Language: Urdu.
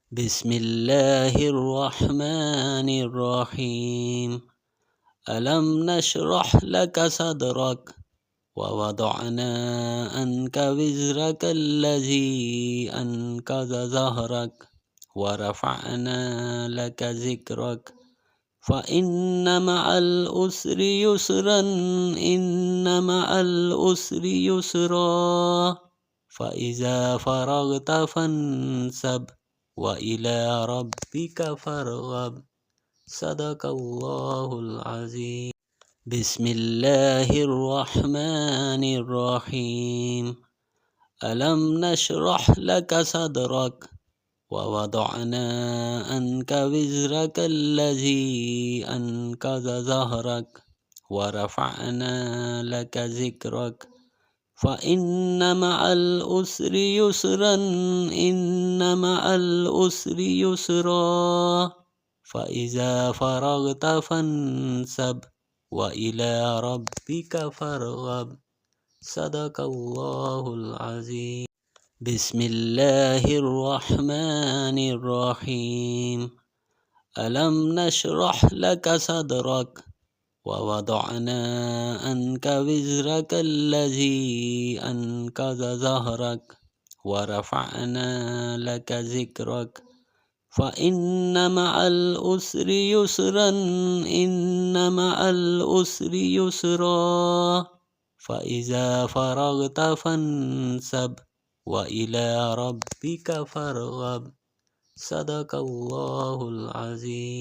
بسم الله الرحمن الرحيم. ألم نشرح لك صدرك ووضعنا عنك وزرك الذي أنقض ظهرك ورفعنا لك ذكرك فإن مع العسر يسرا إن مع العسر يسرا فإذا فرغت فانصب وإلى ربك فارغب. صدق الله العظيم. بسم الله الرحمن الرحيم. ألم نشرح لك صدرك ووضعنا عنك وزرك الذي أنقض ظهرك ورفعنا لك ذكرك فإن مع العسر يسرا إن مع العسر يسرا فإذا فرغت فانصب وإلى ربك فارغب. صدق الله العظيم. بسم الله الرحمن الرحيم. ألم نشرح لك صدرك ووضعنا عنك وزرك الذي أنقض ظهرك ورفعنا لك ذكرك فإن مع العسر يسرا إن مع العسر يسرا فإذا فرغت فانصب وإلى ربك فارغب. صدق الله العظيم.